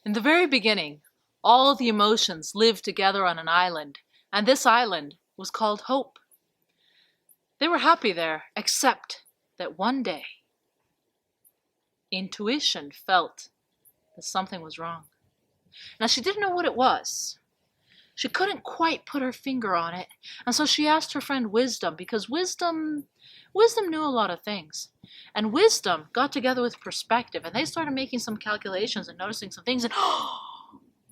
In the very beginning, all the emotions lived together on an island, and this island was called Hope. They were happy there, except that one day, intuition felt that something was wrong. Now, she didn't know what it was. She couldn't quite put her finger on it, and so she asked her friend Wisdom, because Wisdom knew a lot of things. And Wisdom got together with Perspective, and they started making some calculations and noticing some things, and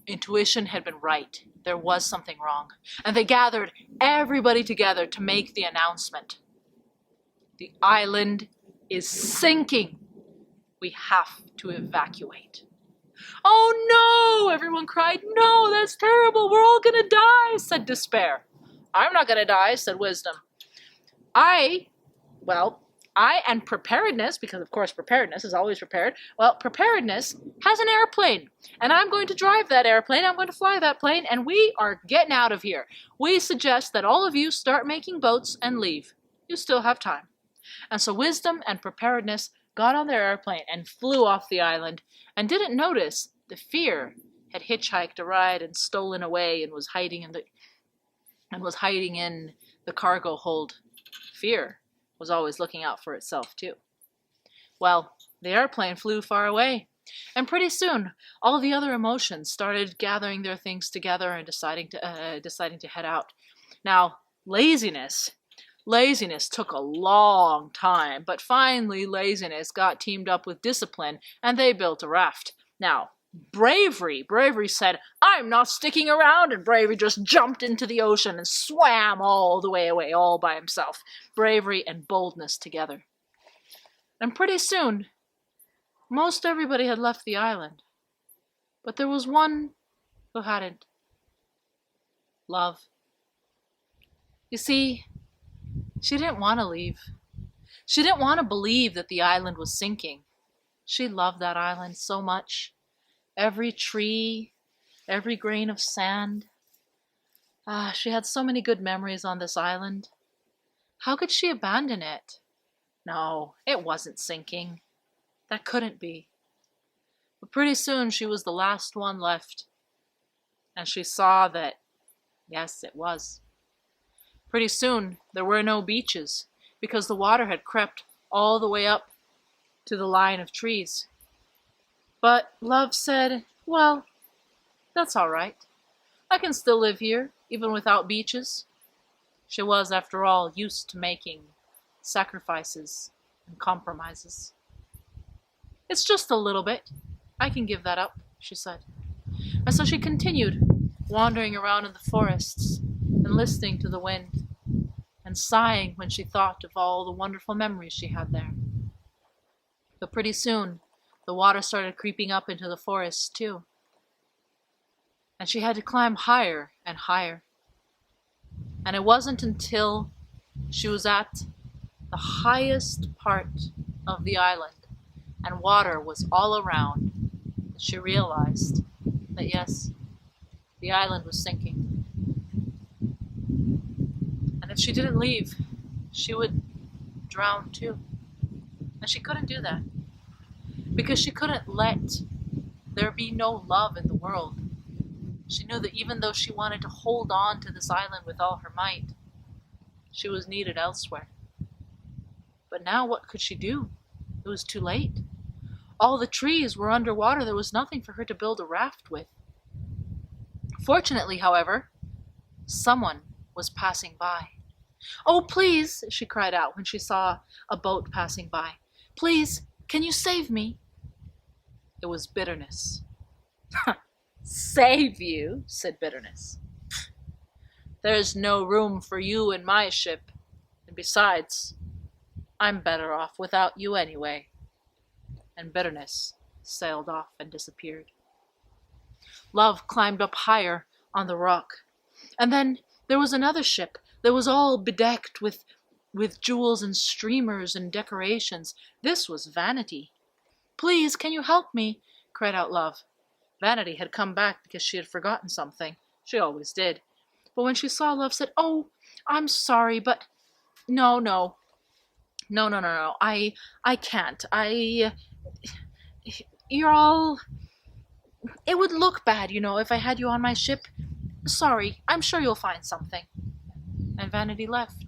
intuition had been right. There was something wrong. And they gathered everybody together to make the announcement. The island is sinking. We have to evacuate. Oh no! Everyone cried. No, that's terrible. We're all gonna die, said Despair. I'm not gonna die, said Wisdom. I and Preparedness, because of course Preparedness is always prepared, Preparedness has an airplane, and I'm going to drive that airplane, I'm going to fly that plane, and we are getting out of here. We suggest that all of you start making boats and leave. You still have time. And so Wisdom and Preparedness got on their airplane and flew off the island, and didn't notice the Fear had hitchhiked a ride and stolen away and was hiding in the cargo hold. Fear was always looking out for itself too. Well, the airplane flew far away, and pretty soon all the other emotions started gathering their things together and deciding to head out. Now, laziness took a long time, but finally laziness got teamed up with discipline, and they built a raft. Now, Bravery said, I'm not sticking around, and Bravery just jumped into the ocean and swam all the way away all by himself. Bravery and boldness together. And pretty soon, most everybody had left the island. But there was one who hadn't. Love. You see, she didn't want to leave. She didn't want to believe that the island was sinking. She loved that island so much. Every tree, every grain of sand. She had so many good memories on this island. How could she abandon it? No, it wasn't sinking. That couldn't be. But pretty soon she was the last one left. And she saw that, yes, it was. Pretty soon there were no beaches, because the water had crept all the way up to the line of trees. But Love said, well, that's all right. I can still live here, even without beaches. She was, after all, used to making sacrifices and compromises. It's just a little bit. I can give that up, she said. And so she continued, wandering around in the forests and listening to the wind and sighing when she thought of all the wonderful memories she had there. But pretty soon, the water started creeping up into the forest too. And she had to climb higher and higher. And it wasn't until she was at the highest part of the island and water was all around that she realized that yes, the island was sinking. And if she didn't leave, she would drown too. And she couldn't do that, because she couldn't let there be no love in the world. She knew that even though she wanted to hold on to this island with all her might, she was needed elsewhere. But now what could she do? It was too late. All the trees were underwater. There was nothing for her to build a raft with. Fortunately, however, someone was passing by. Oh, please, she cried out when she saw a boat passing by. Please, can you save me? It was Bitterness. Save you, said Bitterness. There's no room for you in my ship, and besides, I'm better off without you anyway. And Bitterness sailed off and disappeared. Love climbed up higher on the rock, and then there was another ship that was all bedecked with jewels and streamers and decorations. This was Vanity. Please, can you help me? Cried out Love. Vanity had come back because she had forgotten something. She always did. But when she saw Love, said, oh, I'm sorry, but no. I can't. You're all It would look bad, if I had you on my ship. Sorry, I'm sure you'll find something. And Vanity left.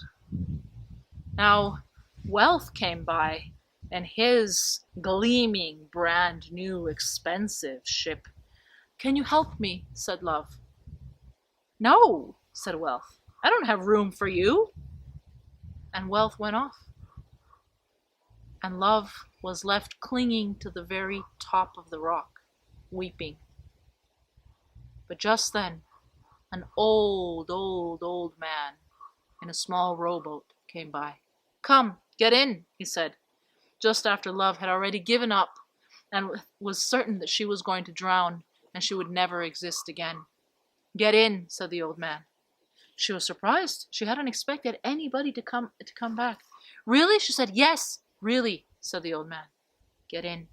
Now, Wealth came by, and his gleaming, brand new, expensive ship. Can you help me? Said Love. No, said Wealth. I don't have room for you. And Wealth went off. And Love was left clinging to the very top of the rock, weeping. But just then, an old, old, old man in a small rowboat came by. Come, get in, he said, just after Love had already given up and was certain that she was going to drown and she would never exist again. Get in, said the old man. She was surprised. She hadn't expected anybody to come back. Really? She said. Yes, really, said the old man. Get in.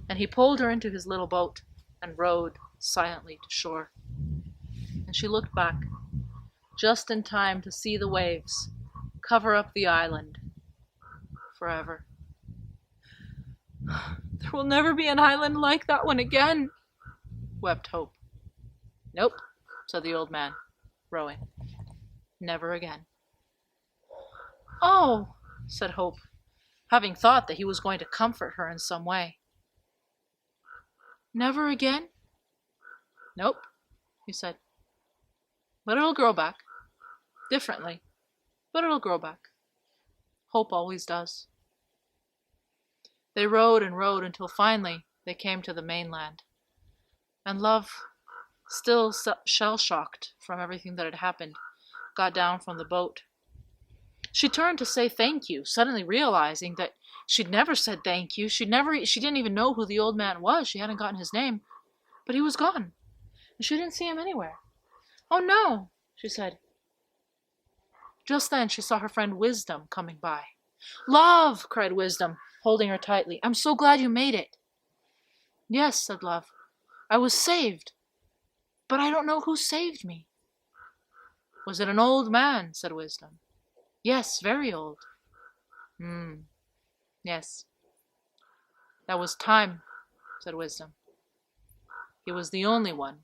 And he pulled her into his little boat and rowed silently to shore. And she looked back, just in time to see the waves cover up the island forever. There will never be an island like that one again, wept Hope. Nope, said the old man, rowing. Never again. Oh, said Hope, having thought that he was going to comfort her in some way. Never again? Nope, he said. But it'll grow back. Differently, but it'll grow back. Hope always does. They rowed and rowed until finally they came to the mainland. And Love, still shell-shocked from everything that had happened, got down from the boat. She turned to say thank you, suddenly realizing that she'd never said thank you. She didn't even know who the old man was. She hadn't gotten his name. But he was gone, and she didn't see him anywhere. Oh no, she said. Just then she saw her friend Wisdom coming by. Love, cried Wisdom, holding her tightly. I'm so glad you made it. Yes, said Love. I was saved, but I don't know who saved me. Was it an old man? Said Wisdom. Yes, very old. Yes. That was Time, said Wisdom. He was the only one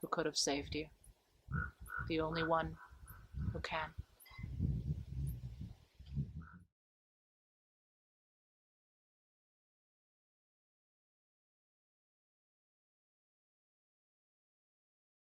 who could have saved you. The only one who can.